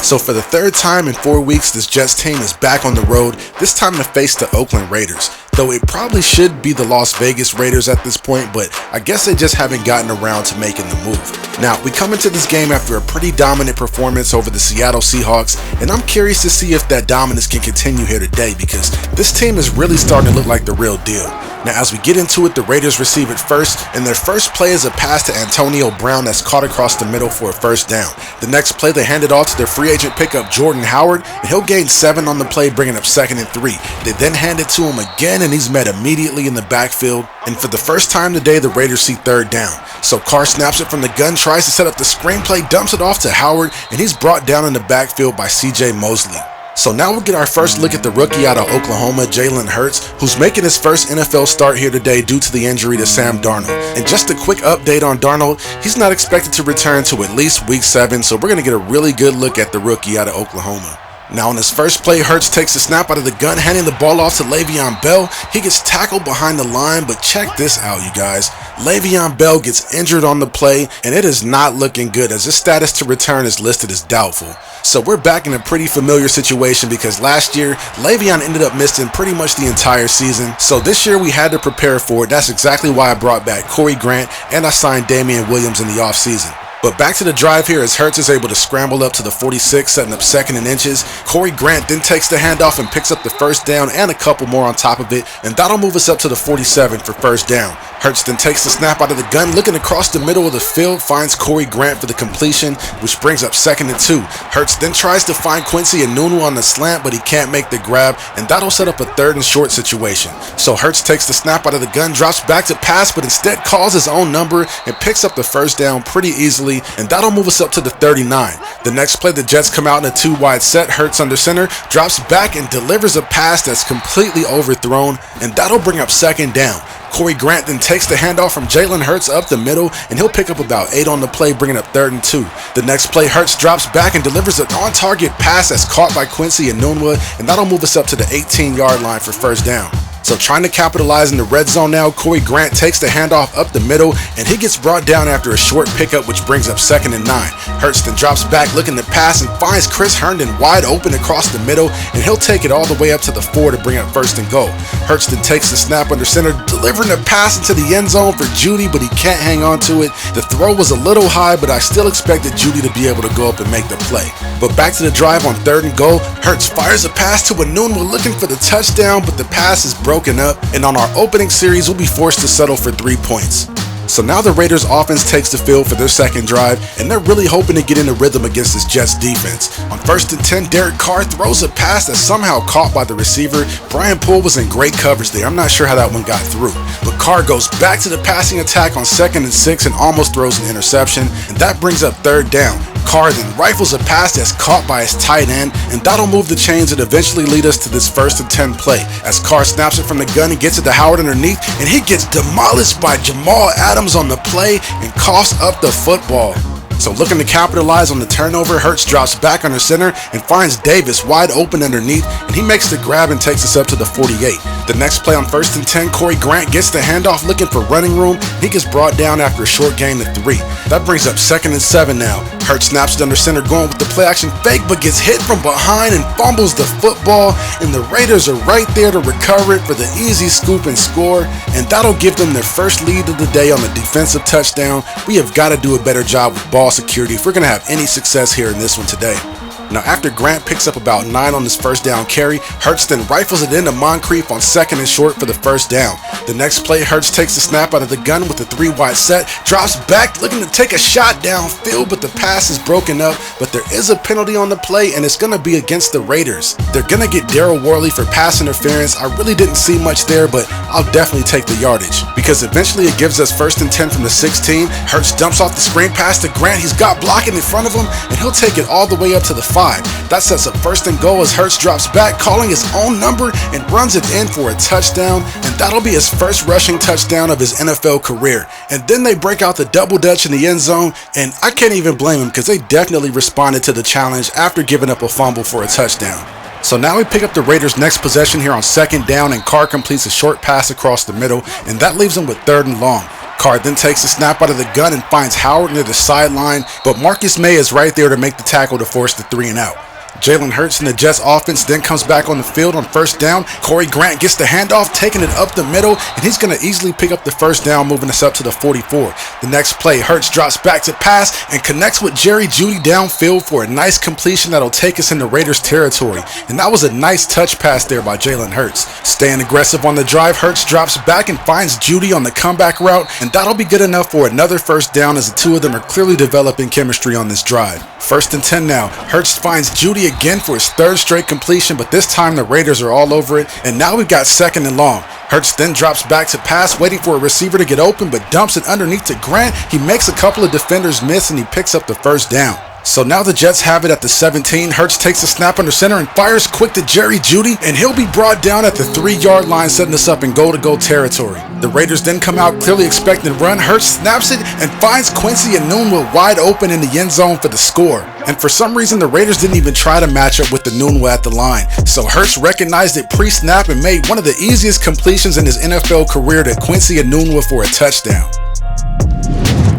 So for the third time in 4 weeks, this Jets team is back on the road, this time to face the Oakland Raiders. Though it probably should be the Las Vegas Raiders at this point, but I guess they just haven't gotten around to making the move. Now, we come into this game after a pretty dominant performance over the Seattle Seahawks, and I'm curious to see if that dominance can continue here today because this team is really starting to look like the real deal. Now, as we get into it, the Raiders receive it first, and their first play is a pass to Antonio Brown that's caught across the middle for a first down. The next play, they hand it off to their free agent pickup Jordan Howard, and he'll gain 7 on the play, bringing up 2nd and 3. They then hand it to him again, and he's met immediately in the backfield. And for the first time today, the Raiders see 3rd down. So Carr snaps it from the gun, tries to set up the screenplay, dumps it off to Howard, and he's brought down in the backfield by C.J. Mosley. So now we'll get our first look at the rookie out of Oklahoma, Jalen Hurts, who's making his first NFL start here today due to the injury to Sam Darnold. And just a quick update on Darnold, he's not expected to return to at least week 7, so we're going to get a really good look at the rookie out of Oklahoma. Now on his first play, Hurts takes the snap out of the gun, handing the ball off to Le'Veon Bell. He gets tackled behind the line, but check this out, you guys. Le'Veon Bell gets injured on the play, and it is not looking good as his status to return is listed as doubtful. So we're back in a pretty familiar situation because last year, Le'Veon ended up missing pretty much the entire season. So this year we had to prepare for it. That's exactly why I brought back Corey Grant and I signed Damian Williams in the offseason. But back to the drive here as Hurts is able to scramble up to the 46, setting up 2nd and inches. Corey Grant then takes the handoff and picks up the first down and a couple more on top of it, and that'll move us up to the 47 for first down. Hurts then takes the snap out of the gun, looking across the middle of the field, finds Corey Grant for the completion, which brings up 2nd and 2. Hurts then tries to find Quincy Enunwa on the slant, but he can't make the grab, and that'll set up a 3rd and short situation. So Hurts takes the snap out of the gun, drops back to pass, but instead calls his own number and picks up the first down pretty easily, and that'll move us up to the 39. The next play, the Jets come out in a 2-wide set. Hurts under center, drops back and delivers a pass that's completely overthrown, and that'll bring up 2nd down. Corey Grant then takes the handoff from Jalen Hurts up the middle, and he'll pick up about 8 on the play, bringing up 3rd and 2. The next play, Hurts drops back and delivers an on-target pass that's caught by Quincy Enunwa, and that'll move us up to the 18-yard line for first down. So trying to capitalize in the red zone now, Corey Grant takes the handoff up the middle, and he gets brought down after a short pickup, which brings up 2nd and 9. Hurts then drops back looking to pass and finds Chris Herndon wide open across the middle, and he'll take it all the way up to the 4 to bring up 1st and goal. Hurts then takes the snap under center, delivering a pass into the end zone for Judy, but he can't hang on to it. The throw was a little high, but I still expected Judy to be able to go up and make the play. But back to the drive on 3rd and goal, Hurts fires a pass to Enunwa looking for the touchdown, but the pass is broken up, and on our opening series, we'll be forced to settle for 3 points. So now the Raiders offense takes the field for their second drive, and they're really hoping to get in a rhythm against this Jets defense. On 1st and 10, Derek Carr throws a pass that's somehow caught by the receiver. Brian Poole was in great coverage there. I'm not sure how that one got through. But Carr goes back to the passing attack on 2nd and 6 and almost throws an interception, and that brings up 3rd down. Carr then rifles a pass that's caught by his tight end, and that'll move the chains and eventually lead us to this 1st and 10 play. As Carr snaps it from the gun and gets it to Howard underneath, and he gets demolished by Jamal Adams on the play and coughs up the football. So looking to capitalize on the turnover, Hurts drops back under center and finds Davis wide open underneath, and he makes the grab and takes us up to the 48. The next play on 1st and 10, Corey Grant gets the handoff looking for running room. He gets brought down after a short gain of 3. That brings up 2nd and 7 now. Hurts snaps it under center, going with the play action fake, but gets hit from behind and fumbles the football, and the Raiders are right there to recover it for the easy scoop and score, and that'll give them their first lead of the day on the defensive touchdown. We have got to do a better job with ball security if we're going to have any success here in this one today. Now after Grant picks up about 9 on his first down carry, Hurts then rifles it into Moncrief on 2nd and short for the first down. The next play, Hurts takes the snap out of the gun with a 3-wide set, drops back looking to take a shot downfield, but the pass is broken up, but there is a penalty on the play, and it's going to be against the Raiders. They're going to get Daryl Worley for pass interference. I really didn't see much there, but I'll definitely take the yardage, because eventually it gives us 1st and 10 from the 16. Hurts dumps off the screen pass to Grant. He's got blocking in front of him, and he'll take it all the way up to the 5. That sets up 1st and goal as Hurts drops back, calling his own number and runs it in for a touchdown, and that'll be his first rushing touchdown of his NFL career. And then they break out the double dutch in the end zone, and I can't even blame them because they definitely responded to the challenge after giving up a fumble for a touchdown. So now we pick up the Raiders' next possession here on 2nd down, and Carr completes a short pass across the middle, and that leaves them with 3rd and long. Carr then takes the snap out of the gun and finds Howard near the sideline, but Marcus May is right there to make the tackle to force the 3 and out. Jalen Hurts in the Jets offense then comes back on the field on first down. Corey Grant gets the handoff, taking it up the middle, and he's going to easily pick up the first down, moving us up to the 44. The next play, Hurts drops back to pass and connects with Jerry Jeudy downfield for a nice completion that'll take us into Raiders territory. And that was a nice touch pass there by Jalen Hurts. Staying aggressive on the drive, Hurts drops back and finds Jeudy on the comeback route, and that'll be good enough for another first down as the two of them are clearly developing chemistry on this drive. 1st and 10 now. Hurts finds Jeudy again for his 3rd straight completion, but this time the Raiders are all over it, and now we've got 2nd and long. Hurts then drops back to pass, waiting for a receiver to get open, but dumps it underneath to Grant. He makes a couple of defenders miss, and he picks up the first down. So now the Jets have it at the 17. Hurts takes the snap under center and fires quick to Jerry Jeudy, and he'll be brought down at the 3-yard line, setting us up in goal-to-goal territory. The Raiders then come out clearly expecting to run. Hurts snaps it and finds Quincy Enunwa wide open in the end zone for the score. And for some reason, the Raiders didn't even try to match up with Enunwa at the line. So Hurts recognized it pre-snap and made one of the easiest completions in his NFL career to Quincy Enunwa for a touchdown.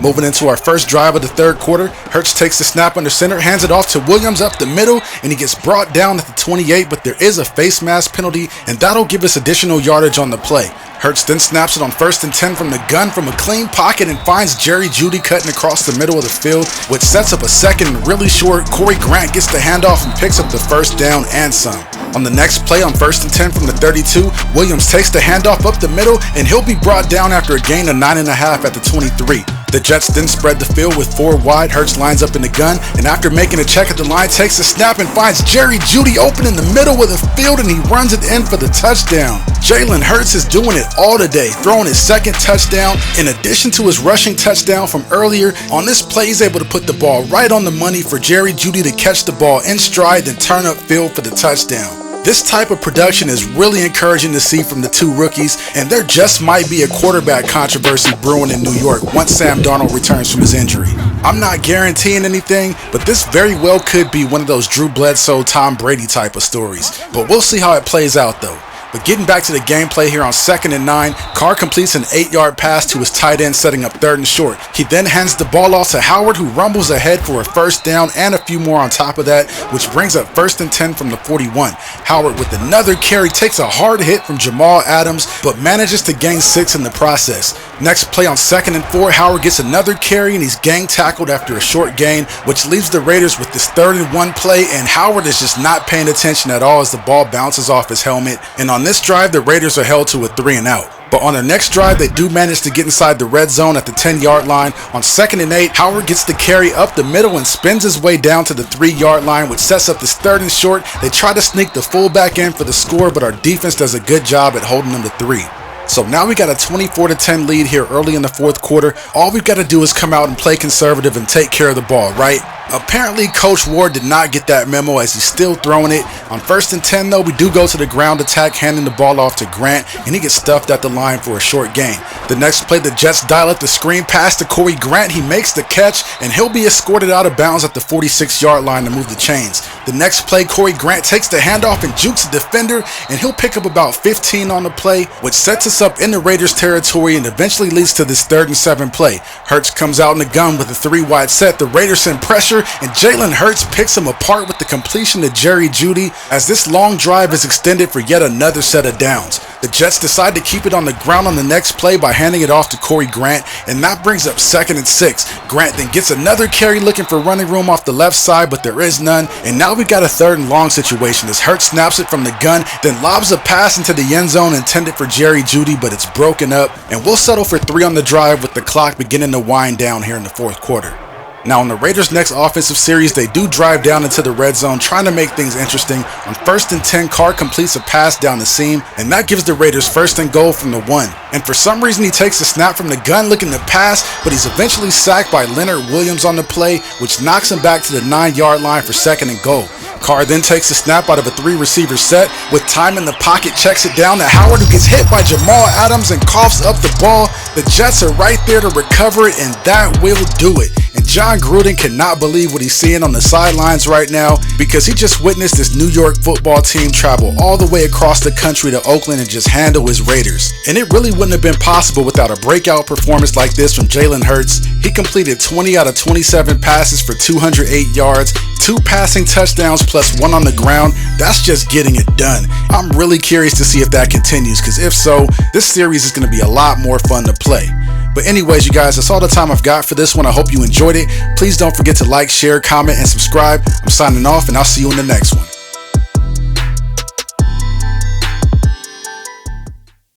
Moving into our first drive of the 3rd quarter, Hurts takes the snap under center, hands it off to Williams up the middle, and he gets brought down at the 28, but there is a face mask penalty, and that'll give us additional yardage on the play. Hurts then snaps it on 1st and 10 from the gun from a clean pocket and finds Jerry Jeudy cutting across the middle of the field, which sets up a second and really short. Corey Grant gets the handoff and picks up the first down and some. On the next play on 1st and 10 from the 32, Williams takes the handoff up the middle, and he'll be brought down after a gain of 9.5 at the 23. The Jets then spread the field with 4 wide. Hurts lines up in the gun, and after making a check at the line, takes a snap and finds Jerry Jeudy open in the middle of the field, and he runs it in for the touchdown. Jalen Hurts is doing it all today, throwing his 2nd touchdown. In addition to his rushing touchdown from earlier, on this play he's able to put the ball right on the money for Jerry Jeudy to catch the ball in stride, then turn up field for the touchdown. This type of production is really encouraging to see from the 2 rookies, and there just might be a quarterback controversy brewing in New York once Sam Darnold returns from his injury. I'm not guaranteeing anything, but this very well could be one of those Drew Bledsoe, Tom Brady type of stories. But we'll see how it plays out though. But getting back to the gameplay here on 2nd and 9, Carr completes an 8-yard pass to his tight end, setting up 3rd and short. He then hands the ball off to Howard, who rumbles ahead for a first down and a few more on top of that, which brings up 1st and 10 from the 41. Howard with another carry takes a hard hit from Jamal Adams, but manages to gain 6 in the process. Next play on 2nd and 4, Howard gets another carry and he's gang tackled after a short gain, which leaves the Raiders with this 3rd and 1 play, and Howard is just not paying attention at all as the ball bounces off his helmet. And on this drive, the Raiders are held to a 3 and out. But on their next drive, they do manage to get inside the red zone at the 10-yard line. On 2nd and 8, Howard gets the carry up the middle and spins his way down to the 3-yard line, which sets up this 3rd and short. They try to sneak the fullback in for the score, but our defense does a good job at holding them to 3. So now we got a 24-10 lead here early in the 4th quarter. All we've got to do is come out and play conservative and take care of the ball, right? Apparently, Coach Ward did not get that memo as he's still throwing it. On 1st and 10, though, we do go to the ground attack, handing the ball off to Grant, and he gets stuffed at the line for a short gain. The next play, the Jets dial up the screen pass to Corey Grant. He makes the catch, and he'll be escorted out of bounds at the 46-yard line to move the chains. The next play, Corey Grant takes the handoff and jukes a defender, and he'll pick up about 15 on the play, which sets us up in the Raiders territory and eventually leads to this 3rd and 7 play. Hurts comes out in the gun with a 3-wide set. The Raiders send pressure, and Jalen Hurts picks him apart with the completion to Jerry Jeudy as this long drive is extended for yet another set of downs. The Jets decide to keep it on the ground on the next play by handing it off to Corey Grant, and that brings up 2nd and 6. Grant then gets another carry looking for running room off the left side, but there is none, and now we've got a 3rd and long situation as Hurts snaps it from the gun, then lobs a pass into the end zone intended for Jerry Jeudy, but it's broken up, and we'll settle for 3 on the drive with the clock beginning to wind down here in the 4th quarter. Now on the Raiders' next offensive series, they do drive down into the red zone, trying to make things interesting. On 1st and 10, Carr completes a pass down the seam, and that gives the Raiders 1st and goal from the 1. And for some reason, he takes a snap from the gun looking to pass, but he's eventually sacked by Leonard Williams on the play, which knocks him back to the 9-yard line for 2nd and goal. Carr then takes a snap out of a 3-receiver set. With time in the pocket, checks it down to Howard, who gets hit by Jamal Adams and coughs up the ball. The Jets are right there to recover it, and that will do it. And And John Gruden cannot believe what he's seeing on the sidelines right now, because he just witnessed this New York football team travel all the way across the country to Oakland and just handle his Raiders. And it really wouldn't have been possible without a breakout performance like this from Jalen Hurts. He completed 20 out of 27 passes for 208 yards, 2 passing touchdowns plus 1 on the ground. That's just getting it done. I'm really curious to see if that continues, because if so, this series is going to be a lot more fun to play. But anyways, you guys, that's all the time I've got for this one. I hope you enjoyed it. Please don't forget to like, share, comment, and subscribe. I'm signing off, and I'll see you in the next one.